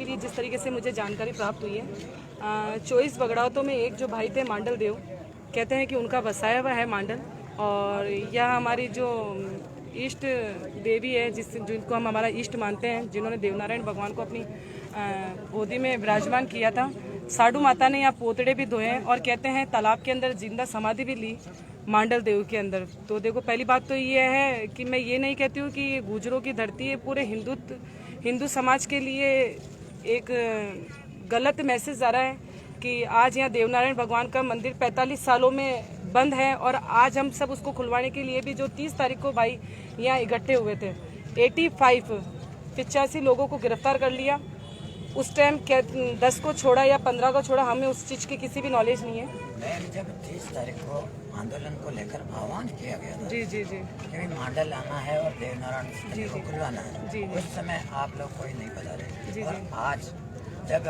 के लिए जिस तरीके से मुझे जानकारी प्राप्त हुई है, 24 बगड़ावतों में एक जो भाई थे मांडल देव, कहते हैं कि उनका बसाया हुआ है मांडल, और यह हमारी जो इष्ट देवी है जिनको हम हमारा इष्ट मानते हैं, जिन्होंने देवनारायण भगवान को अपनी गोदी में विराजमान किया था। साधु माता ने यहाँ पोतड़े भी धोए हैं और कहते हैं तालाब के अंदर जिंदा समाधि भी ली मांडल देव के अंदर। तो देखो, पहली बात तो ये है कि मैं ये नहीं कहती हूँ कि ये गुजरों की धरती है, पूरे हिंदू समाज के लिए एक गलत मैसेज आ रहा है कि आज यहाँ देवनारायण भगवान का मंदिर 45 सालों में बंद है, और आज हम सब उसको खुलवाने के लिए भी जो 30 तारीख को भाई यहाँ इकट्ठे हुए थे, 85 लोगों को गिरफ्तार कर लिया। उस टाइम 10 को छोड़ा या 15 को छोड़ा, हमें उस चीज़ की किसी भी नॉलेज नहीं है। मैं जब 30 तारीख को आंदोलन को लेकर आह्वान किया गया था, जी जी जी, कि मांडल आना है और देवनारायण को खुलवाना है, जी, उस समय आप लोग कोई नहीं बता रहे। जी, और जी। आज जब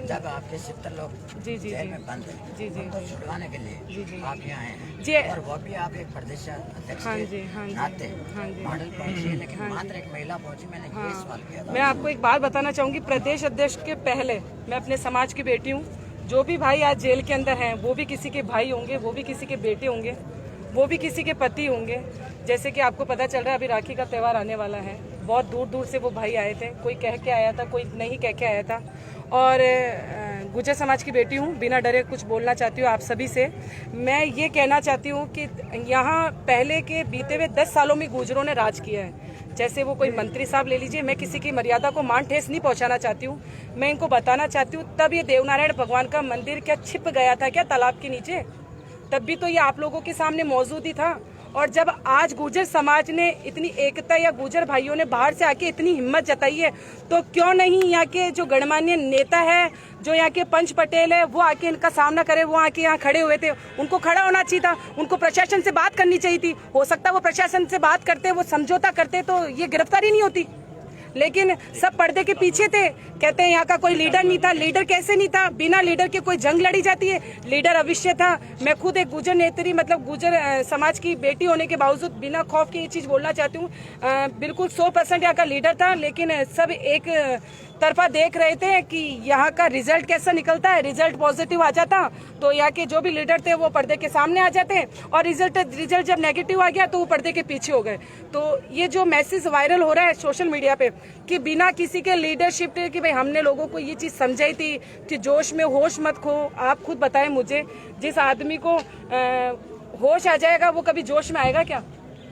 जब आपके 70 लोग जी जी जेल जी में बंद हैं, जी जी उनको छुड़वाने के लिए जी जी आप यहाँ आए हैं, जी, और वो भी आप एक प्रदेश अध्यक्ष हाँ के जी, हाँ जी, नाते हाँ जी, मांडल पहुंची है, लेकिन मात्र एक महिला पहुंची। मैंने ये सवाल किया था। मैं आपको एक बात बताना चाहूँगी, प्रदेश अध्यक्ष के पहले मैं अपने समाज की बेटी हूँ। जो भी भाई आज जेल के अंदर हैं, वो भी किसी के भाई होंगे, वो भी किसी के बेटे होंगे, वो भी किसी के पति होंगे। जैसे कि आपको पता चल रहा है अभी राखी का त्यौहार आने वाला है, बहुत दूर दूर से वो भाई आए थे, कोई कह के आया था, कोई नहीं कह के आया था। और गुर्जर समाज की बेटी हूँ, बिना डरे कुछ बोलना चाहती हूँ आप सभी से। मैं ये कहना चाहती हूँ कि यहाँ पहले के बीते हुए 10 सालों में गुर्जरों ने राज किया है। जैसे वो कोई मंत्री साहब ले लीजिए, मैं किसी की मर्यादा को मान ठेस नहीं पहुँचाना चाहती हूँ, मैं इनको बताना चाहती हूँ, तब ये देवनारायण भगवान का मंदिर क्या छिप गया था क्या तालाब के नीचे? तब भी तो ये आप लोगों के सामने मौजूद ही था। और जब आज गुर्जर समाज ने इतनी एकता, या गुर्जर भाइयों ने बाहर से आके इतनी हिम्मत जताई है, तो क्यों नहीं यहाँ के जो गणमान्य नेता है, जो यहाँ के पंच पटेल है, वो आके इनका सामना करे। वो आके यहाँ खड़े हुए थे, उनको खड़ा होना चाहिए था, उनको प्रशासन से बात करनी चाहिए थी। हो सकता है वो प्रशासन से बात करते, वो समझौता करते, तो ये गिरफ्तारी नहीं होती। लेकिन सब पर्दे के पीछे थे, कहते हैं यहाँ का कोई लीडर नहीं था। लीडर कैसे नहीं था? बिना लीडर के कोई जंग लड़ी जाती है? लीडर अवश्य था। मैं खुद एक गुर्जर नेत्री, मतलब गुर्जर समाज की बेटी होने के बावजूद बिना खौफ के ये चीज बोलना चाहती हूँ, बिल्कुल 100% यहाँ का लीडर था। लेकिन सब एक तरफा देख रहे थे कि यहाँ का रिजल्ट कैसा निकलता है। रिजल्ट पॉजिटिव आ जाता तो यहाँ के जो भी लीडर थे वो पर्दे के सामने आ जाते, और रिजल्ट जब नेगेटिव आ गया तो वो पर्दे के पीछे हो गए। तो ये जो मैसेज वायरल हो रहा है सोशल मीडिया पे कि बिना किसी के लीडरशिप के, कि भाई हमने लोगों को ये चीज समझाई थी कि जोश में होश मत खो। आप खुद बताएं मुझे, जिस आदमी को होश आ जाएगा वो कभी जोश में आएगा क्या?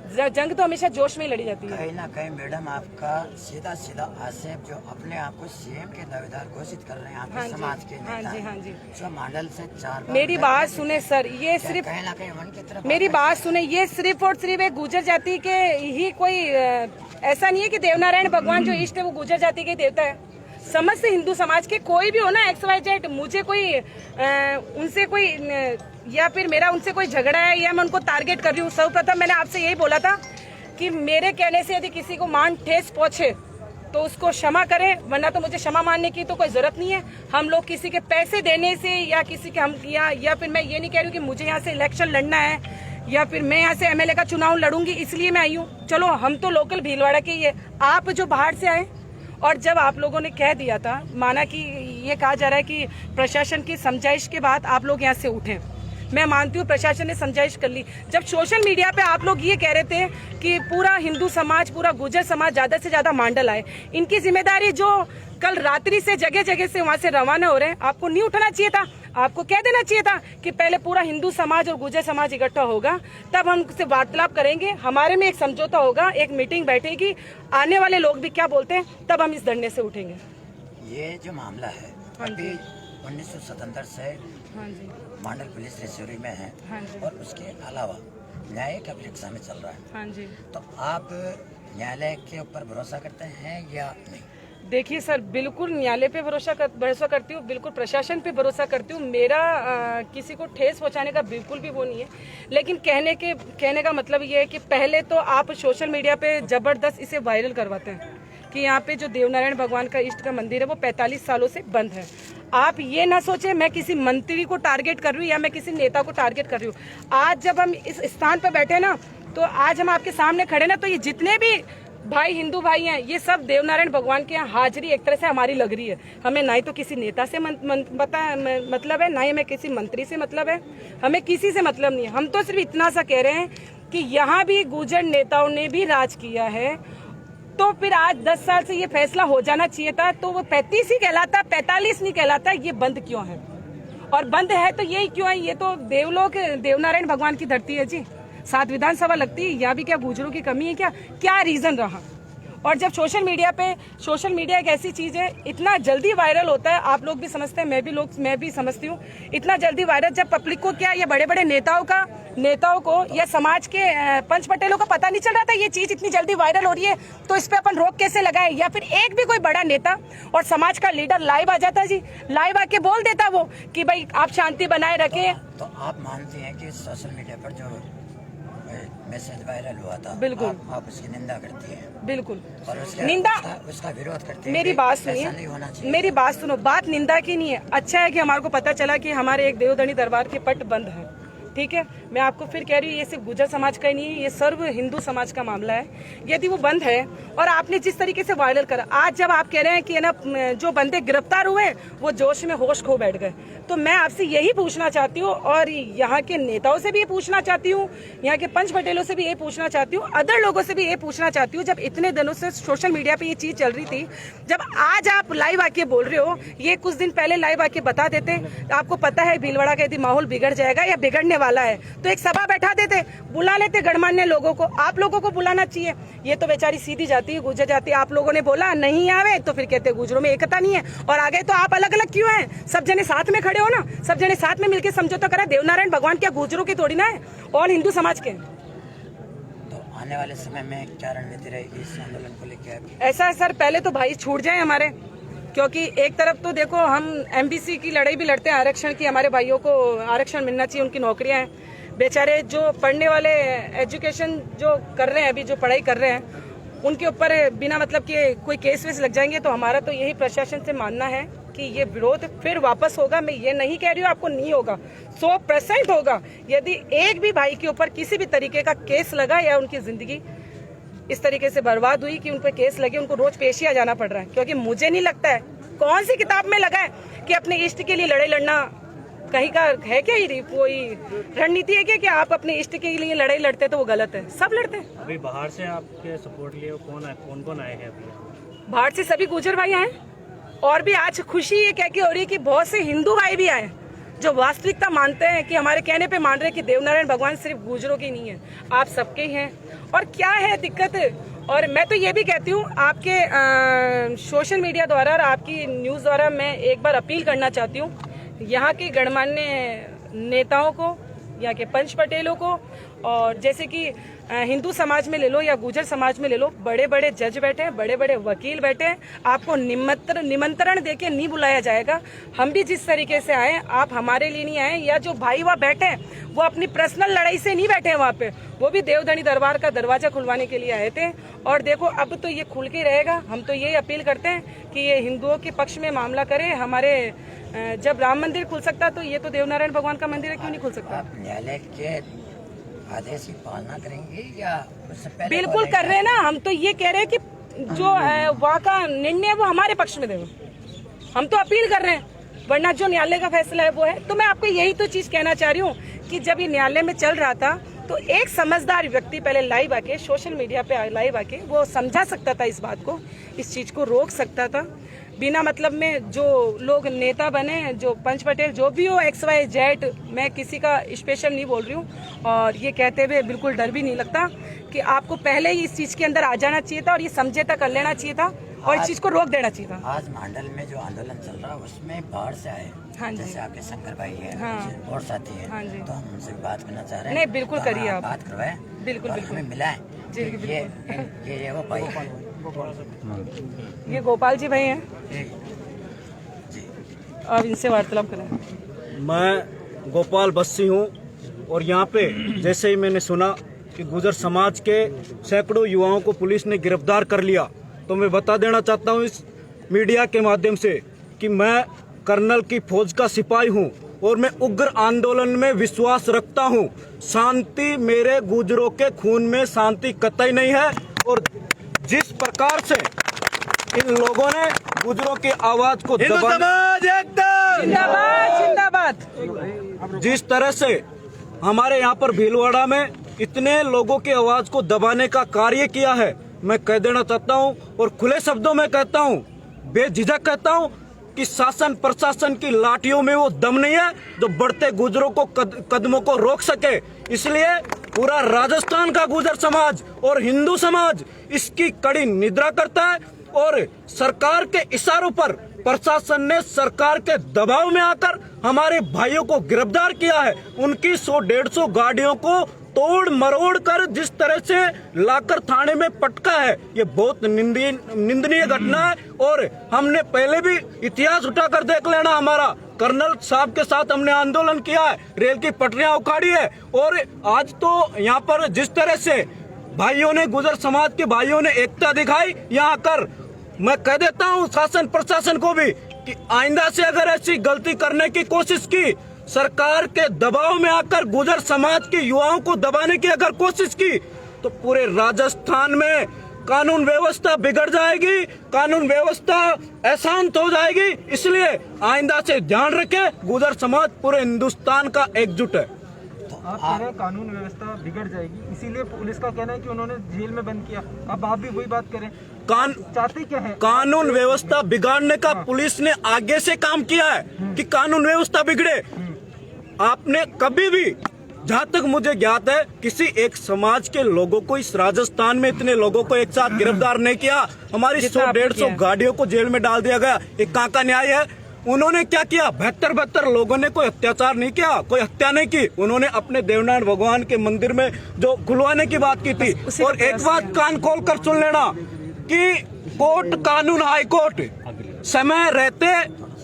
जंग तो हमेशा जोश में ही लड़ी जाती है। कहीं ना कहीं मैडम आपका सीधा आक्षेप, जो अपने आप को सीएम के दावेदार घोषित कर रहे हैं आपके समाज के नेता, हाँ जी, जो मांडल से 4 बार मेरी बात सुने सर, ये सिर्फ कहीं ना कहीं उनकी तरफ मेरी बात सुने, ये सिर्फ और सिर्फ एक गुर्जर जाति के ही कोई ऐसा नहीं है कि देवनारायण भगवान जो इष्ट है वो गुर्जर जाति के देवता है। समस्त हिंदू समाज के कोई भी हो ना, XYZ, मुझे कोई उनसे कोई या फिर मेरा उनसे कोई झगड़ा है या मैं उनको टारगेट कर रही हूँ। सर्वप्रथम मैंने आपसे यही बोला था कि मेरे कहने से यदि किसी को मान ठेस पहुंचे तो उसको क्षमा करें, वरना तो मुझे क्षमा मानने की तो कोई जरूरत नहीं है। हम लोग किसी के पैसे देने से या किसी के हम या फिर मैं ये नहीं कह रही हूँ कि मुझे यहाँ से इलेक्शन लड़ना है या फिर मैं यहाँ से MLA का चुनाव लड़ूंगी इसलिए मैं आई हूँ। चलो, हम तो लोकल भीलवाड़ा के ही है, आप जो बाहर से आए, और जब आप लोगों ने कह दिया था, माना कि ये कहा जा रहा है कि प्रशासन की समझाइश के बाद आप लोग यहाँ से उठे, मैं मानती हूँ प्रशासन ने समझाइश कर ली। जब सोशल मीडिया पे आप लोग ये कह रहे थे कि पूरा हिंदू समाज, पूरा गुर्जर समाज ज्यादा से ज्यादा मांडल आए, इनकी जिम्मेदारी जो कल रात्रि से जगह जगह से वहां से रवाना हो रहे हैं, आपको नहीं उठना चाहिए था? आपको कह देना चाहिए था कि पहले पूरा हिंदू समाज और गुर्जर समाज इकट्ठा होगा, तब हम उससे वार्तालाप करेंगे, हमारे में एक समझौता होगा, एक मीटिंग बैठेगी, आने वाले लोग भी क्या बोलते हैं, तब हम इस धरने से उठेंगे। ये जो मामला है अभी 1977 से मांडल पुलिस रिसोरी में है, और उसके अलावा न्यायिक अभिरक्षा में चल रहा है। हाँ जी, तो आप न्यायालय के ऊपर भरोसा करते हैं या नहीं? देखिए सर, बिल्कुल न्यायालय पे भरोसा करती हूँ, बिल्कुल प्रशासन पे भरोसा करती हूँ। मेरा किसी को ठेस पहुंचाने का बिल्कुल भी वो नहीं है। लेकिन कहने का मतलब ये है कि पहले तो आप सोशल मीडिया पे जबरदस्त इसे वायरल करवाते हैं कि यहाँ पे जो देवनारायण भगवान का इष्ट का मंदिर है वो 45 सालों से बंद है। आप ये ना सोचे मैं किसी मंत्री को टारगेट कर रही हूँ या मैं किसी नेता को टारगेट कर रही हूँ। आज जब हम इस स्थान पर बैठे ना, तो आज हम आपके सामने खड़े ना, तो ये जितने भी भाई हिंदू भाई हैं, ये सब देवनारायण भगवान के यहाँ हाजिरी एक तरह से हमारी लग रही है। हमें ना ही तो किसी नेता से मतलब है, ना ही हमें किसी मंत्री से मतलब है, हमें किसी से मतलब नहीं है। हम तो सिर्फ इतना सा कह रहे हैं कि यहाँ भी गुर्जर नेताओं ने भी राज किया है, तो फिर आज 10 साल से ये फैसला हो जाना चाहिए था। तो वो 35 ही कहलाता, 45 नहीं कहलाता। ये बंद क्यों है? और बंद है तो यही क्यों है? ये तो देवलोक देवनारायण भगवान की धरती है जी, 7 विधानसभा लगती है। यहाँ भी क्या गुजरों की कमी है? क्या रीजन रहा? और जब सोशल मीडिया एक ऐसी चीज है, इतना जल्दी वायरल होता है। आप लोग भी समझते हैं, मैं भी समझती हूँ, इतना जल्दी वायरल। जब पब्लिक को क्या, ये बड़े बड़े नेताओं को या समाज के पंच पटेलों को पता नहीं चल रहा था ये चीज इतनी जल्दी वायरल हो रही है, तो इस पे अपन रोक कैसे लगाए? या फिर एक भी कोई बड़ा नेता और समाज का लीडर लाइव आ जाता जी, लाइव आके बोल देता वो कि भाई आप शांति बनाए रखें। तो आप मानते हैं कि सोशल मीडिया पर जो मैसेज वायरल हुआ था, बिल्कुल आप उसकी निंदा करती हैं? बिल्कुल और निंदा, उसका विरोध करते हैं? मेरी बात सुनिए, मेरी बात सुनो। बात निंदा की नहीं है। अच्छा है कि हमारे को पता चला कि हमारे एक देवधनी दरबार के पट बंद है, ठीक है। मैं आपको फिर कह रही हूँ, ये सिर्फ गुर्जर समाज का ही नहीं है, ये सर्व हिंदू समाज का मामला है। यदि वो बंद है और आपने जिस तरीके से वायरल करा, आज जब आप कह रहे हैं कि ना जो बंदे गिरफ्तार हुए वो जोश में होश खो बैठ गए, तो मैं आपसे यही पूछना चाहती हूँ और यहाँ के नेताओं से भी ये पूछना चाहती हूँ, यहाँ के पंच पटेलों से भी ये पूछना चाहती हूँ, अदर लोगों से भी ये पूछना चाहती हूँ। जब इतने दिनों से सोशल मीडिया पे ये चीज चल रही थी, जब आज आप लाइव आके बोल रहे हो, ये कुछ दिन पहले लाइव आके बता देते, आपको पता है भीलवाड़ा का यदि माहौल बिगड़ जाएगा या बिगड़ने वाला है, तो एक सभा बैठा देते, बुला लेते गणमान्य लोगों को। आप लोगों को बुलाना चाहिए। ये तो बेचारी सीधी जाती है, गुर्जर जाती है। आप लोगों ने बोला नहीं आवे, तो फिर कहते गुर्जरों में एकता नहीं है। और आगे तो आप अलग अलग क्यों हैं? सब जने साथ में खड़े हो ना, सब जने साथ में मिलकर समझौता करा। देवनारायण भगवान क्या गुर्जरों की थोड़ी ना है, और हिंदू समाज के। तो आने वाले समय में क्या रणनीति रहेगी इस आंदोलन को लेकर? ऐसा है सर, पहले तो भाई छूट जाए हमारे, क्योंकि एक तरफ तो देखो हम एमबीसी की लड़ाई भी लड़ते हैं, आरक्षण की। हमारे भाइयों को आरक्षण मिलना चाहिए, उनकी नौकरियां हैं। बेचारे जो पढ़ने वाले, एजुकेशन जो कर रहे हैं, अभी जो पढ़ाई कर रहे हैं, उनके ऊपर बिना मतलब के कोई केस वेस लग जाएंगे। तो हमारा तो यही प्रशासन से मानना है कि ये विरोध फिर वापस होगा। मैं ये नहीं कह रही हूँ आपको नहीं होगा, 100% होगा। यदि एक भी भाई के ऊपर किसी भी तरीके का केस लगा या उनकी जिंदगी इस तरीके से बर्बाद हुई कि उन पर केस लगे, उनको रोज पेशिया जाना पड़ रहा है। क्योंकि मुझे नहीं लगता है कौन सी किताब में लगा है कि अपने इष्ट के लिए लड़ाई लड़ना कहीं का है क्या? ये कोई रणनीति है क्या कि आप अपने इष्ट के लिए लड़ाई लड़ते तो वो गलत है? सब लड़ते हैं। अभी बाहर से आपके सपोर्ट लिए कौन कौन आए हैं अभी? बाहर से सभी गुर्जर भाई आए, और भी आज खुशी ये कह के हो रही है कि बहुत से हिंदू भाई भी आए, जो वास्तविकता मानते हैं, कि हमारे कहने पे मान रहे हैं कि देवनारायण भगवान सिर्फ गुर्जरों की नहीं है, आप सबके ही हैं। और क्या है दिक्कत? और मैं तो ये भी कहती हूँ, आपके सोशल मीडिया द्वारा और आपकी न्यूज़ द्वारा मैं एक बार अपील करना चाहती हूँ यहाँ के गणमान्य नेताओं को, यहाँ के पंच पटेलों को, और जैसे कि हिंदू समाज में ले लो या गुर्जर समाज में ले लो, बड़े बड़े जज बैठे हैं, बड़े बड़े वकील बैठे हैं। आपको निमंत्रण देके नहीं बुलाया जाएगा। हम भी जिस तरीके से आए, आप हमारे लिए नहीं आए, या जो भाई वहाँ बैठे हैं वो अपनी पर्सनल लड़ाई से नहीं बैठे हैं वहाँ पे, वो भी देवधनी दरबार का दरवाजा खुलवाने के लिए आए थे। और देखो अब तो ये खुल के रहेगा। हम तो यही अपील करते हैं कि ये हिंदुओं के पक्ष में मामला करे। हमारे जब राम मंदिर खुल सकता तो ये तो देवनारायण भगवान का मंदिर है, क्यों नहीं खुल सकता? आप न्यायालय के आदेश की पालना करेंगे या उससे पहले? बिल्कुल कर रहे हैं ना। हम तो ये कह रहे हैं कि जो वहाँ का निर्णय वो हमारे पक्ष में देगा। हम तो अपील कर रहे हैं, वरना जो न्यायालय का फैसला है वो है। तो मैं आपको यही तो चीज कहना चाह रही हूँ कि जब ये न्यायालय में चल रहा था तो एक समझदार व्यक्ति पहले लाइव आके, सोशल मीडिया पे लाइव आके वो समझा सकता था इस बात को, इस चीज को रोक सकता था। बिना मतलब में जो लोग नेता बने, जो पंच पटेल जो भी हो, XYZ, मैं किसी का स्पेशल नहीं बोल रही हूँ, और ये कहते हुए बिल्कुल डर भी नहीं लगता कि आपको पहले ही इस चीज के अंदर आ जाना चाहिए था और ये समझौता कर लेना चाहिए था और इस चीज को रोक देना चाहिए था। आज मंडल में जो आंदोलन चल रहा है उसमें बाहर से आए, हाँ जी, जैसे आपके शंकर भाई है, हाँ, और साथी है, हाँ जी, तो हम उनसे बात करना चाह रहे हैं। नहीं बिल्कुल करिए, आप बात करवाएं, बिल्कुल बिल्कुल हमें मिलाएं। जी, ये वो भाई, ये गोपाल जी भाई हैं, अब इनसे वार्तालाप करें। मैं गोपाल बस्सी हूँ, और यहाँ पे जैसे ही मैंने सुना कि गुर्जर समाज के सैकड़ों युवाओं को पुलिस ने गिरफ्तार कर लिया, तो मैं बता देना चाहता हूँ इस मीडिया के माध्यम से कि मैं कर्नल की फौज का सिपाही हूँ और मैं उग्र आंदोलन में विश्वास रखता हूँ। शांति, मेरे गुर्जरों के खून में शांति कतई नहीं है, और जिस प्रकार से इन लोगों ने गुजरों की आवाज को जिंदाबाद जिंदाबाद। जिस तरह से हमारे यहाँ पर भीलवाड़ा में इतने लोगों की आवाज को दबाने का कार्य किया है, मैं कह देना चाहता हूँ और खुले शब्दों में कहता हूँ, बेझिझक कहता हूँ कि शासन प्रशासन की लाठियों में वो दम नहीं है जो बढ़ते गुजरों को कदमों को रोक सके। इसलिए पूरा राजस्थान का गुजर समाज और हिंदू समाज इसकी कड़ी निद्रा करता है और सरकार के इशारों पर प्रशासन ने सरकार के दबाव में आकर हमारे भाइयों को गिरफ्तार किया है। उनकी 100-150 गाड़ियों को तोड़ मरोड़ कर जिस तरह से लाकर थाने में पटका है, ये बहुत निंदनीय घटना है। और हमने पहले भी इतिहास उठाकर देख लेना, हमारा कर्नल साहब के साथ हमने आंदोलन किया है, रेल की पटरियां उखाड़ी है। और आज तो यहाँ पर जिस तरह से भाइयों ने, गुजर समाज के भाइयों ने एकता दिखाई, यहाँ कर मैं कह देता हूँ शासन प्रशासन को भी कि आइंदा से अगर ऐसी गलती करने की कोशिश की, सरकार के दबाव में आकर गुजर समाज के युवाओं को दबाने की अगर कोशिश की, तो पूरे राजस्थान में कानून व्यवस्था बिगड़ जाएगी, कानून व्यवस्था अशांत हो जाएगी। इसलिए आइंदा से ध्यान रखें, गुजर समाज पूरे हिंदुस्तान का एकजुट है। आप कह रहे हैं कानून व्यवस्था बिगड़ जाएगी, इसीलिए पुलिस का कहना है कि उन्होंने जेल में बंद किया। अब आप भी वही बात करें, चाहते क्या है? कानून व्यवस्था बिगाड़ने का पुलिस ने आगे से काम किया है कि कानून व्यवस्था बिगड़े। आपने कभी भी, जहाँ तक मुझे ज्ञात है, किसी एक समाज के लोगों को इस राजस्थान में इतने लोगों को एक साथ गिरफ्तार नहीं किया। हमारी 100-150 गाड़ियों को जेल में डाल दिया गया। एक कहाँ का न्याय है? उन्होंने क्या किया? 72 लोगों ने कोई अत्याचार नहीं किया, कोई हत्या नहीं की। उन्होंने अपने देवनारायण भगवान के मंदिर में जो खुलवाने की बात की थी। और एक बात कान खोल कर सुन लेना कि कोर्ट, कानून, हाई कोर्ट समय रहते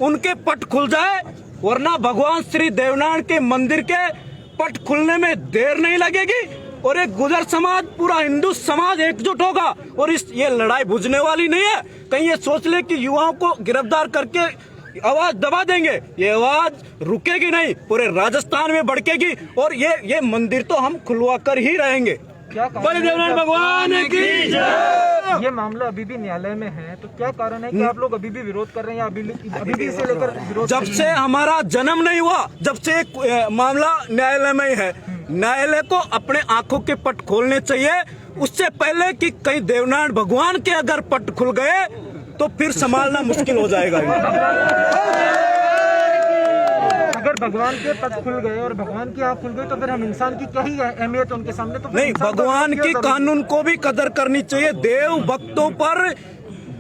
उनके पट खुल जाए, वरना भगवान श्री देवनारायण के मंदिर के पट खुलने में देर नहीं लगेगी और एक गुजर समाज, पूरा हिंदू समाज एकजुट होगा। और ये लड़ाई बुझने वाली नहीं है। कहीं ये सोच ले कि युवाओं को गिरफ्तार करके आवाज दबा देंगे, ये आवाज रुकेगी नहीं, पूरे राजस्थान में भड़केगी। और ये मंदिर तो हम खुलवा कर ही रहेंगे। क्या बड़े देवनारायण भगवान की जय। ये मामला अभी भी न्यायालय में है, तो क्या कारण है कि आप लोग अभी भी विरोध कर रहे हैं या अभी भी इसे लेकर विरोध? जब से हमारा जन्म नहीं हुआ, जब से मामला न्यायालय में ही है। न्यायालय को अपने आंखों के पट खोलने चाहिए, उससे पहले कि कहीं देवनारायण भगवान के अगर पट खुल गए तो फिर संभालना मुश्किल हो जाएगा। अगर भगवान के पद खुल गए और भगवान की आँख खुल गई तो फिर हम इंसान की क्या ही अहमियत उनके सामने? तो नहीं, भगवान की कानून को भी कदर करनी चाहिए। देव भक्तों पर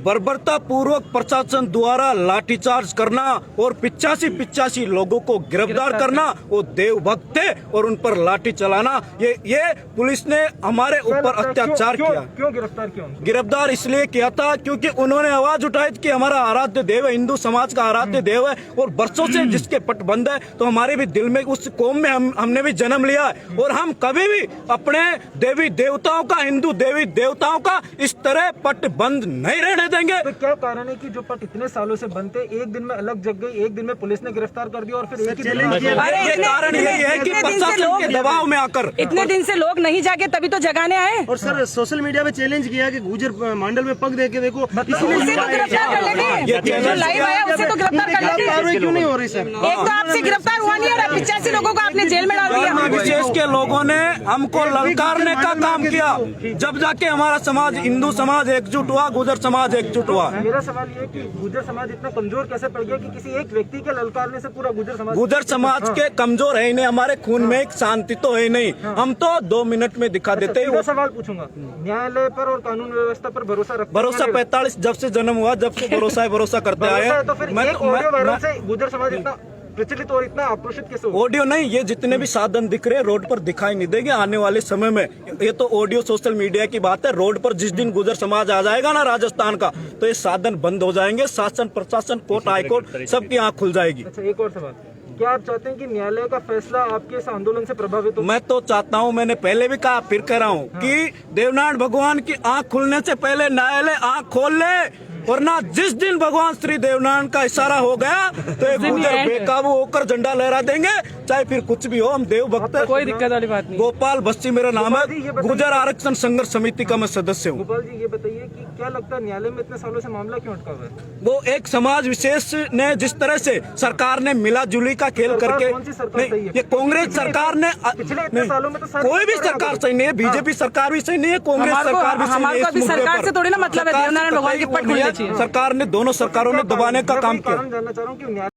बर्बरता पूर्वक प्रशासन द्वारा लाठीचार्ज करना और 85 लोगों को गिरफ्तार करना, वो देव भक्त थे और उन पर लाठी चलाना, ये पुलिस ने हमारे ऊपर अत्याचार किया। क्यों गिरफ्तार किया? गिरफ्तार इसलिए किया था क्योंकि उन्होंने आवाज उठाई कि हमारा आराध्य देव है, हिंदू समाज का आराध्य देव है और बरसों से जिसके पट बंद है, तो हमारे भी दिल में, उस कौम में हमने भी जन्म लिया है और हम कभी भी अपने देवी देवताओं का, हिंदू देवी देवताओं का इस तरह पट बंद नहीं रहने देंगे। तो क्या कारण है कि जो पट इतने सालों से बंद थे, एक दिन में अलग जग गई, एक दिन में पुलिस ने गिरफ्तार कर दिया और फिर एक ही दिन में? ये कारण यही है कि प्रशासन के दबाव में आकर इतने दिन से लोग नहीं जागे, तभी तो जगाने आए। और सर सोशल मीडिया पे चैलेंज किया कि गुजर मंडल में पग दे के देखो, उसे तो गिरफ्तार कर लेंगे, जो लाइव आया उसे तो गिरफ्तार कर लेंगे। कार्रवाई क्यों नहीं हो रही सर? एक तो आपसे गिरफ्तार हुआ नहीं और 85 लोगों को आपने जेल में डाल दिया। विशेष के लोगों ने हमको ललकारने का काम किया, जब जाके हमारा समाज, हिंदू समाज एकजुट हुआ, गुजर समाज एकजुट हुआ। मेरा सवाल ये कि गुजर समाज इतना कमजोर कैसे पड़ गया कि किसी एक व्यक्ति के ललकारने से पूरा गुजर समाज के कमजोर है ही नहीं, हमारे खून में एक शांति तो है नहीं, हम तो 2 मिनट में दिखा देते हैं। सवाल पूछूंगा, न्यायालय पर और कानून व्यवस्था पर भरोसा 45 जब से जन्म हुआ, जब से भरोसा करते आए। तो फिर एक ऑडियो वायरल से गुजर समाज इतना प्रचलित और इतना आक्रोशित कैसे? ऑडियो नहीं, ये जितने भी साधन दिख रहे हैं रोड पर दिखाई नहीं देंगे आने वाले समय में। ये तो ऑडियो सोशल मीडिया की बात है। रोड पर जिस दिन गुजर समाज आ जाएगा ना राजस्थान का, तो ये साधन बंद हो जाएंगे। शासन प्रशासन, कोर्ट, हाई कोर्ट, सबकी आंख खुल जाएगी। अच्छा, एक और सवाल, क्या आप चाहते हैं कि न्यायालय का फैसला आपके इस आंदोलन से प्रभावित हो? मैं तो चाहता हूं, मैंने पहले भी कहा, फिर कह रहा हूं कि देवनारायण भगवान की आंख खुलने से पहले न्यायालय आंख खोल ले, वरना जिस दिन भगवान श्री देवनारायण का इशारा हो गया तो एक गुजर बेकाबू होकर झंडा लहरा देंगे। चाहे फिर कुछ भी हो, हम देव भक्त हैं। कोई दिक्कत वाली बात नहीं। गोपाल बस्सी मेरा नाम गोपाल जी, ये है, बताइए- गुर्जर आरक्षण संघर्ष समिति का मैं सदस्य हूँ। गोपाल जी ये बताइए कि क्या लगता है न्यायालय में इतने सालों से मामला क्यों अटका हुआ है? वो एक समाज विशेष ने जिस तरह से सरकार ने मिला जुली का खेल सरकार करके, कौन सी सरकार नहीं, सही है? ये कांग्रेस सरकार ने पिछले इतने नहीं, सालों में तो सारी कोई भी सरकारें सरकार हो गई। सही नहीं है, बीजेपी सरकार भी सही नहीं है, कांग्रेस सरकार भी सही नहीं है। हमारा भी इस मुद्दे सरकार पर से थोड़ी ना मतलब है, सरकार देवनारायण से भगवान की कतई पट वो नहीं खुलनी है। चाहिए। सरकार ने दोनों सरकारों ने दबाने का काम किया। कारण जानना चाह रहा हूँ कि न्यायालय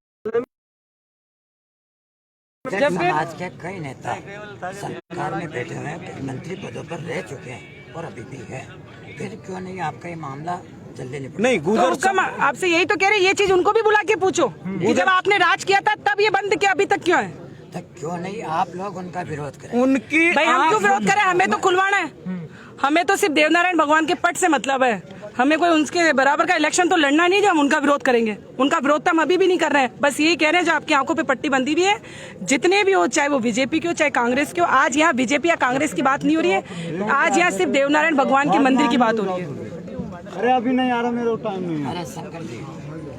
जब समाज के कई नेता सरकार में बैठे हुए हैं, कई मंत्री पदों पर रह चुके हैं और अभी भी है, फिर क्यों नहीं आपका ये मामला जल्दी निपटा? नहीं, तो गुजर हुक्म आपसे यही तो कह रहे, ये चीज उनको भी बुला के पूछो कि जब आपने राज किया था तब ये बंद किया, अभी तक क्यों है? तो क्यों नहीं आप लोग उनका विरोध करें? उनकी भाई हम क्यों विरोध करें? हमें तो खुलवाना है, हमें तो सिर्फ देवनारायण भगवान के पट से मतलब है। हमें कोई उनके बराबर का इलेक्शन तो लड़ना नहीं जो हम उनका विरोध करेंगे। उनका विरोध तो हम अभी भी नहीं कर रहे हैं, बस यही कह रहे हैं जो आपकी आंखों पे पट्टी बंधी हुई है, जितने भी हो, चाहे वो बीजेपी की हो चाहे कांग्रेस की हो। आज यहाँ बीजेपी या कांग्रेस की बात नहीं हो रही है, आज यहाँ सिर्फ देवनारायण भगवान के मंदिर की बात हो रही है। अरे अभी नहीं आ रहा, मेरा टाइम नहीं है। अरे शंकर जी,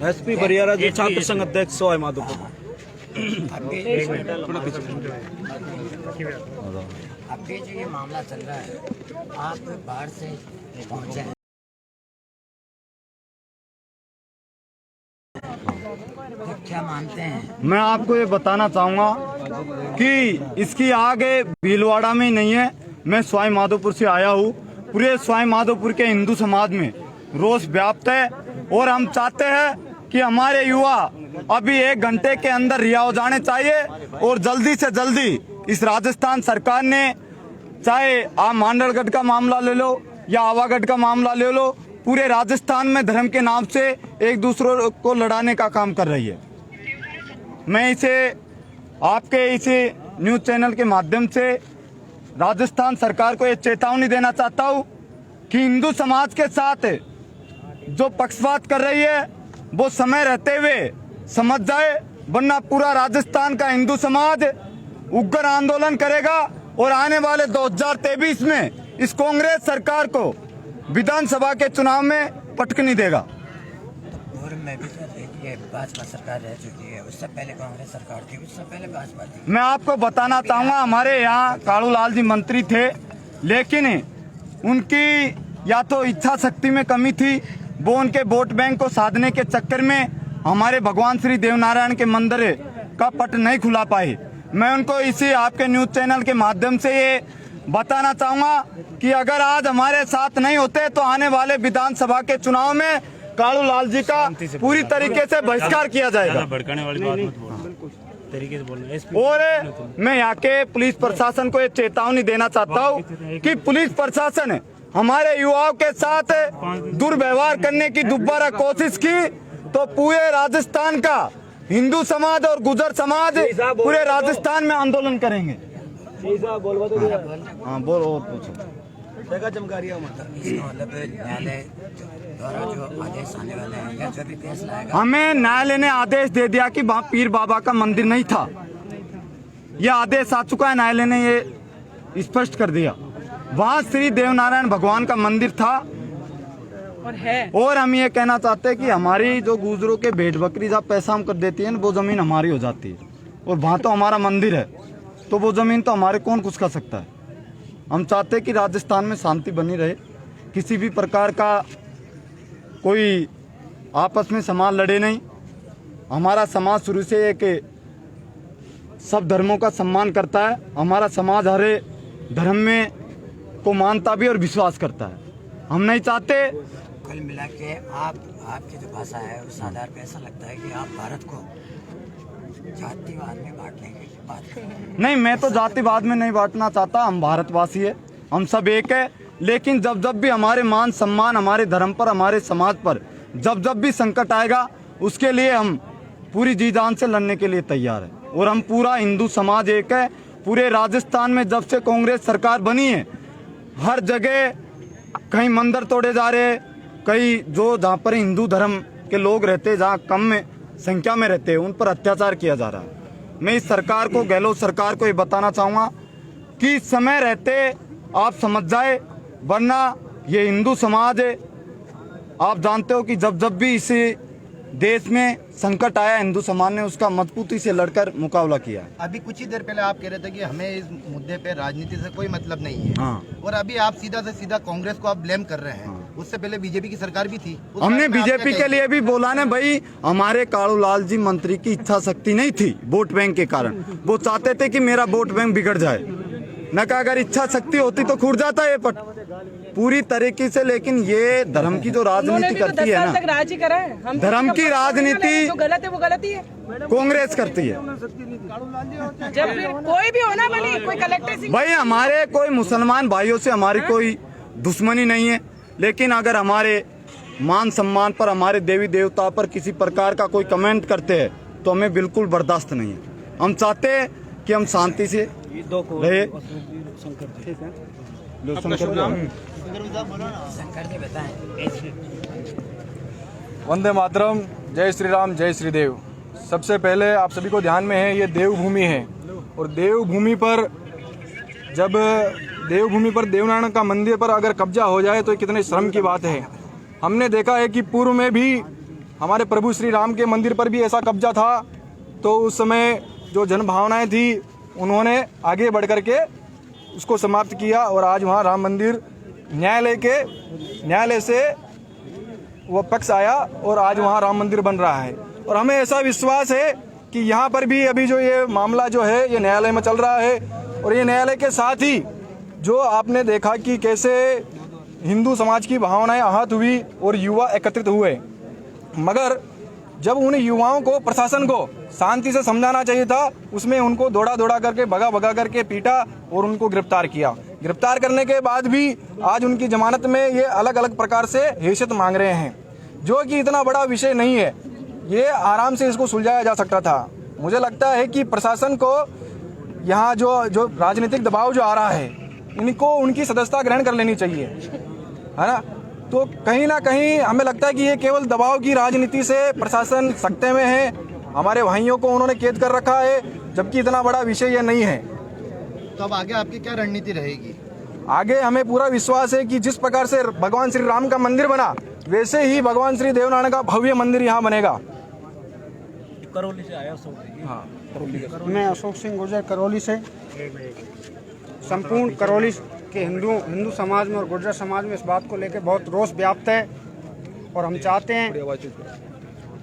एसपी बरियारा जी, छात्र संघ अध्यक्ष सवाई माधोपुर। अभी जो ये मामला चल रहा है, आप बाहर से पहुंचे हैं, तो क्या मानते हैं? मैं आपको ये बताना चाहूँगा कि इसकी आगे भीलवाड़ा में ही नहीं है। मैं सवाई माधोपुर से आया हूँ। पूरे सवाई माधोपुर के हिंदू समाज में रोष व्याप्त है और हम चाहते हैं कि हमारे युवा अभी 1 घंटे के अंदर रिहा हो जाने चाहिए और जल्दी से जल्दी इस राजस्थान सरकार ने, चाहे आप मांडलगढ़ का मामला ले लो या आवागढ़ का मामला ले लो, पूरे राजस्थान में धर्म के नाम से एक दूसरे को लड़ाने का काम कर रही है। मैं इसे आपके इसे न्यूज़ चैनल के माध्यम से राजस्थान सरकार को ये चेतावनी देना चाहता हूँ कि हिंदू समाज के साथ जो पक्षपात कर रही है वो समय रहते हुए समझ जाए, वरना पूरा राजस्थान का हिंदू समाज उग्र आंदोलन करेगा और आने वाले 2023 में इस कांग्रेस सरकार को विधानसभा के चुनाव में पटक नहीं देगा। पूर्व में भी तो देखिए भाजपा सरकार रह चुकी है, उससे पहले कांग्रेस सरकार थी, उससे पहले भाजपा थी। मैं आपको बताना चाहूँगा, हमारे यहाँ कालूलाल जी मंत्री थे, लेकिन उनकी या तो इच्छा शक्ति में कमी थी, वो उनके वोट बैंक को साधने के चक्कर में हमारे भगवान श्री देवनारायण के मंदिर का पट नहीं खुला पाए। मैं उनको इसी आपके न्यूज़ चैनल के माध्यम से ये बताना चाहूँगा कि अगर आज हमारे साथ नहीं होते तो आने वाले विधानसभा के चुनाव में कालूलाल जी का पूरी तरीके से बहिष्कार किया जाएगा। भड़काने वाली बात मत बोलो, तरीके से बोलना। और मैं यहाँ के पुलिस प्रशासन को ये चेतावनी देना चाहता हूँ कि पुलिस प्रशासन हमारे युवाओं के साथ दुर्व्यवहार करने की दोबारा कोशिश की तो पूरे राजस्थान का हिंदू समाज और गुर्जर समाज पूरे राजस्थान में आंदोलन करेंगे। हाँ बोलो, और पूछो। इसका मतलब न्यायालय द्वारा जो आदेश आने वाले हैं या जो भी फैसला आएगा, हमें न्यायालय ने आदेश दे दिया कि वहाँ पीर बाबा का मंदिर नहीं था। यह आदेश आ चुका है, न्यायालय ने ये स्पष्ट कर दिया। वहाँ श्री देवनारायण भगवान का मंदिर था और है। और हम ये कहना चाहते हैं कि हमारी जो गुजरों के भेड़ बकरी जब पैसा हम कर देती है वो जमीन हमारी हो जाती है और वहाँ तो हमारा मंदिर है, तो वो जमीन तो हमारे कौन कुछ कर सकता है। हम चाहते हैं कि राजस्थान में शांति बनी रहे, किसी भी प्रकार का कोई आपस में समाज लड़े नहीं। हमारा समाज शुरू से एक सब धर्मों का सम्मान करता है। हमारा समाज हरे धर्म में को मानता भी और विश्वास करता है। हम नहीं चाहते। कुल मिला के आपकी जो भाषा है उस आधार पर ऐसा लगता है कि आप भारत को जातिवाद में बांटने की बात कर रहे हैं। नहीं, मैं तो जातिवाद में नहीं बांटना चाहता। हम भारतवासी है, हम सब एक है। लेकिन जब जब भी हमारे मान सम्मान, हमारे धर्म पर, हमारे समाज पर जब जब भी संकट आएगा, उसके लिए हम पूरी जी जान से लड़ने के लिए तैयार है। और हम पूरा हिंदू समाज एक है। पूरे राजस्थान में जब से कांग्रेस सरकार बनी है, हर जगह कहीं मंदिर तोड़े जा रहे, कई जो जहाँ पर हिंदू धर्म के लोग रहते, जहाँ कम में संख्या में रहते हैं, उन पर अत्याचार किया जा रहा है। मैं इस सरकार को, गहलोत सरकार को ये बताना चाहूँगा कि समय रहते आप समझ जाए, वरना ये हिंदू समाज है। आप जानते हो कि जब जब भी इस देश में संकट आया, हिंदू समाज ने उसका मजबूती से लड़कर मुकाबला किया। अभी कुछ ही देर पहले आप कह रहे थे कि हमें इस मुद्दे पे राजनीति से कोई मतलब नहीं है। हाँ। और अभी आप सीधा से सीधा कांग्रेस को आप ब्लेम कर रहे हैं। हाँ। उससे पहले बीजेपी की सरकार भी थी। हमने बीजेपी के लिए भी बोला ना भाई, हमारे कालूलाल जी मंत्री की इच्छा शक्ति नहीं थी वोट बैंक के कारण। वो चाहते थे कि मेरा वोट बैंक बिगड़ जाए, न कि अगर इच्छा शक्ति होती तो खुड़ जाता है पट पूरी तरीके से। लेकिन ये धर्म की जो राजनीति करती है ना, राज ही करा है। हम धर्म की राजनीति जो गलत है वो गलत ही है, कांग्रेस करती है। जब फिर कोई भी होना भले कोई कलेक्टर भाई हमारे कोई मुसलमान भाइयों से हमारी कोई दुश्मनी नहीं है, लेकिन अगर हमारे मान सम्मान पर, हमारे देवी देवता पर किसी प्रकार का कोई कमेंट करते हैं तो हमें बिल्कुल बर्दाश्त नहीं है। हम चाहते हैं कि हम शांति से रहे। शंकर जी बताएं। वंदे मातरम, जय श्री राम, जय श्री देव। सबसे पहले आप सभी को ध्यान में है, ये देवभूमि है और देवभूमि पर जब देवभूमि पर देवनारायण का मंदिर पर अगर कब्जा हो जाए तो कितने शर्म की बात है। हमने देखा है कि पूर्व में भी हमारे प्रभु श्री राम के मंदिर पर भी ऐसा कब्जा था, तो उस समय जो जनभावनाएं थी उन्होंने आगे बढ़ कर के उसको समाप्त किया और आज वहाँ राम मंदिर न्यायालय से वो पक्ष आया और आज वहाँ राम मंदिर बन रहा है। और हमें ऐसा विश्वास है कि यहाँ पर भी अभी जो ये मामला जो है ये न्यायालय में चल रहा है और ये न्यायालय के साथ ही जो आपने देखा कि कैसे हिंदू समाज की भावनाएं आहत हुई और युवा एकत्रित हुए, मगर जब उन युवाओं को, प्रशासन को शांति से समझाना चाहिए था, उसमें उनको दौड़ा करके भगा करके पीटा और उनको गिरफ्तार किया। गिरफ्तार करने के बाद भी आज उनकी जमानत में ये अलग अलग प्रकार से हैसियत मांग रहे हैं, जो कि इतना बड़ा विषय नहीं है। ये आराम से इसको सुलझाया जा सकता था। मुझे लगता है कि प्रशासन को यहाँ जो राजनीतिक दबाव जो आ रहा है, इनको उनकी सदस्यता ग्रहण कर लेनी चाहिए, है ना। तो कहीं ना कहीं हमें लगता है कि ये केवल दबाव की राजनीति से प्रशासन सकते में है। हमारे भाइयों को उन्होंने कैद कर रखा है, जबकि इतना बड़ा विषय ये नहीं है। तो अब आगे आपकी क्या रणनीति रहेगी? आगे हमें पूरा विश्वास है कि जिस प्रकार से भगवान श्री राम का मंदिर बना, वैसे ही भगवान श्री देवनारायण का भव्य मंदिर यहाँ बनेगा। करौली से आया हाँ, मैं अशोक सिंह गुर्जर करौली से। संपूर्ण करौली के हिंदू समाज में और गुर्जर समाज में इस बात को लेकर बहुत रोष व्याप्त है और हम चाहते हैं,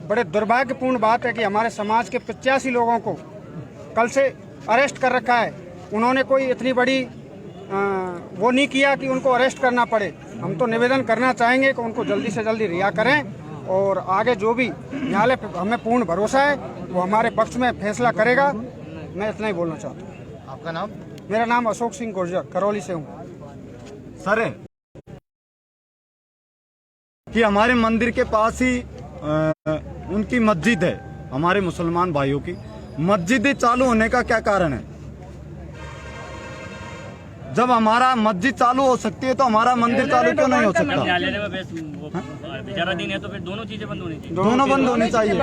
बड़े दुर्भाग्यपूर्ण बात है कि हमारे समाज के 85 लोगों को कल से अरेस्ट कर रखा है। उन्होंने कोई इतनी बड़ी वो नहीं किया कि उनको अरेस्ट करना पड़े। हम तो निवेदन करना चाहेंगे कि उनको जल्दी से जल्दी रिहा करें और आगे जो भी न्यायालय पे हमें पूर्ण भरोसा है वो हमारे पक्ष में फैसला करेगा। मैं इतना ही बोलना चाहता हूँ। आपका नाम? मेरा नाम अशोक सिंह गुर्जर, करौली से हूँ। सर कि हमारे मंदिर के पास ही उनकी मस्जिद है, हमारे मुसलमान भाइयों की मस्जिद चालू होने का क्या कारण है? जब हमारा मस्जिद चालू हो सकती है तो हमारा मंदिर चालू क्यों नहीं हो सकता? बेचारा दिन है तो फिर दोनों चीजें बंद होनी चाहिए। दोनों बंद होनी चाहिए।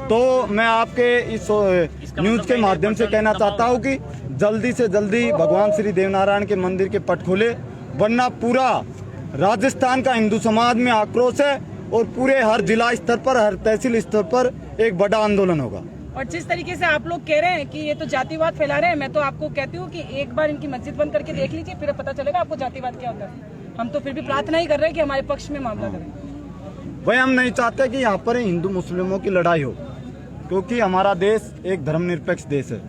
तो मैं आपके इस न्यूज के माध्यम से कहना चाहता हूं कि जल्दी से जल्दी भगवान श्री देवनारायण के मंदिर के पट खोले, वरना पूरा राजस्थान का हिंदू समाज में आक्रोश है और पूरे हर जिला स्तर पर, हर तहसील स्तर पर एक बड़ा आंदोलन होगा। और जिस तरीके से आप लोग कह रहे हैं कि ये तो जातिवाद फैला रहे हैं, मैं तो आपको कहती हूँ कि एक बार इनकी मस्जिद बंद करके देख लीजिए, फिर पता चलेगा आपको जातिवाद क्या होता है। हम तो फिर भी प्रार्थना ही कर रहे हैं कि हमारे पक्ष में मामला करें। भाई हम नहीं चाहते कि यहाँ पर हिंदू मुस्लिमों की लड़ाई हो, क्योंकि हमारा देश एक धर्मनिरपेक्ष देश है।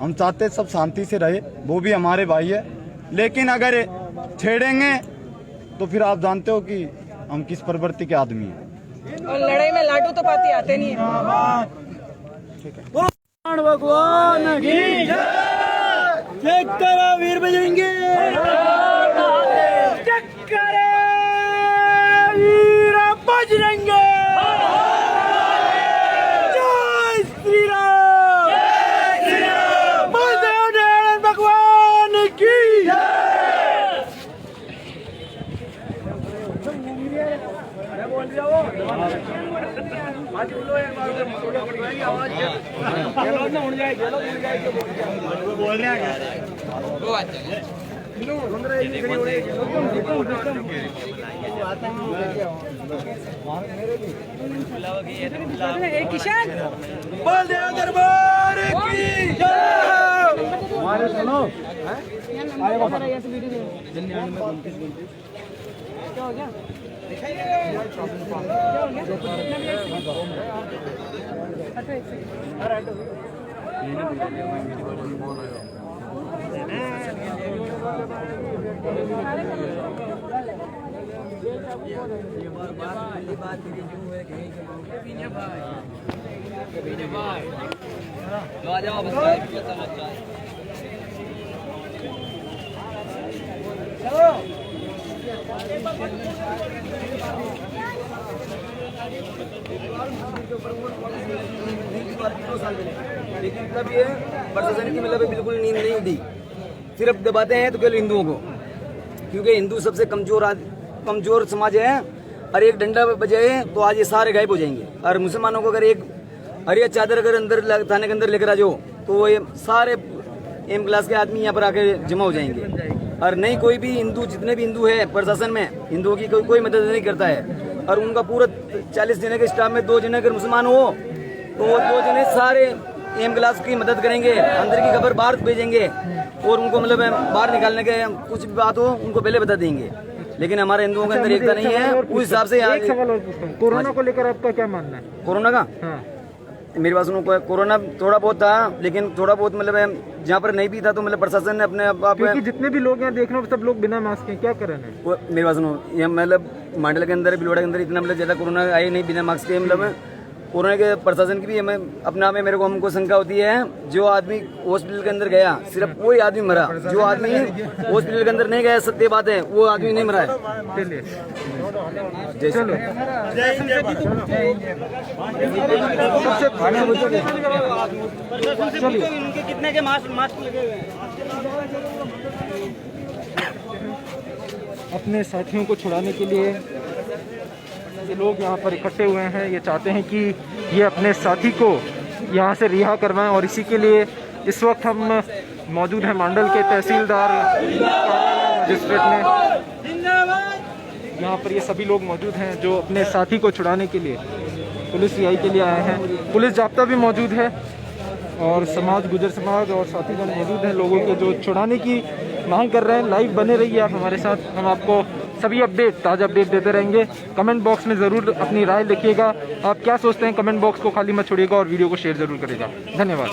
हम चाहते सब शांति से रहे, वो भी हमारे भाई है। लेकिन अगर छेड़ेंगे तो फिर आप जानते हो कि हम किस प्रवृत्ति के आदमी हैं। और लड़ाई में लाडू तो पाती आते नहीं है। भगवान की जय, वीर बजरंगी, वीर बजरंगी, जय श्री राम, बलदेव भगवान की। बोल रहे हैं किशन क्या हो गया? लेकिन मतलब ये प्रशासन की मतलब बिल्कुल नींद नहीं उठी, सिर्फ दबाते हैं तो केवल हिंदुओं को, क्योंकि हिंदू सबसे कमजोर समाज है। और एक डंडा बजाए तो आज ये सारे गायब हो जाएंगे। और मुसलमानों को अगर एक हरिया चादर अगर अंदर थाने के अंदर लेकर आ जाओ तो ये सारे एम क्लास के आदमी यहाँ पर आके जमा हो जाएंगे। और नहीं कोई भी हिंदू, जितने भी हिंदू है प्रशासन में, हिंदुओं की कोई मदद नहीं करता है। और उनका पूरा 40 जने के स्टाफ में 2 जने अगर मुसलमान हो तो वो 2 जने सारे एम क्लास की मदद करेंगे, अंदर की खबर बाहर भेजेंगे और उनको मतलब बाहर निकालने के कुछ भी बात हो उनको पहले बता देंगे। लेकिन हमारे हिंदुओं के अंदर एकता नहीं है। उस हिसाब से एक सवाल और पूछता हूँ, कोरोना को लेकर आपका क्या मानना है? कोरोना का मेरी बात सुनो, कोरोना थोड़ा बहुत था, लेकिन थोड़ा बहुत मतलब जहाँ पर नहीं भी था तो मतलब प्रशासन ने अपने आप, क्योंकि जितने भी लोग यहाँ देख रहे हो सब लोग बिना मास्क के, क्या कर रहे हैं? मेरी बात सुनो, ये मतलब मंडल के अंदर, भिलवाड़ा के अंदर इतना मतलब ज्यादा कोरोना आई नहीं बिना मास्क के। मतलब कोरोना के प्रशासन की भी हमें अपना में मेरे को हमको शंका होती है। जो आदमी हॉस्पिटल के अंदर गया सिर्फ वही आदमी मरा, जो आदमी हॉस्पिटल के अंदर नहीं गया, सत्य बात है, वो आदमी नहीं मरा है। कितने के मास्क लगे हुए हैं? अपने साथियों को छुड़ाने के लिए ये लोग यहाँ पर इकट्ठे हुए हैं। ये चाहते हैं कि ये अपने साथी को यहाँ से रिहा करवाएं और इसी के लिए इस वक्त हम मौजूद हैं मंडल के तहसीलदार मजिस्ट्रेट में। यहाँ पर ये सभी लोग मौजूद हैं जो अपने साथी को छुड़ाने के लिए पुलिस रिहाई के लिए आए हैं। पुलिस जाब्ता भी मौजूद है और समाज, गुजर समाज और साथीगण मौजूद हैं लोगों के जो छुड़ाने की मांग कर रहे हैं। लाइव बने रहिए आप हमारे साथ, हम आपको सभी अपडेट, ताज़ा अपडेट देते रहेंगे। कमेंट बॉक्स में ज़रूर अपनी राय लिखिएगा, आप क्या सोचते हैं कमेंट बॉक्स को खाली मत छोड़िएगा और वीडियो को शेयर ज़रूर करिएगा। धन्यवाद।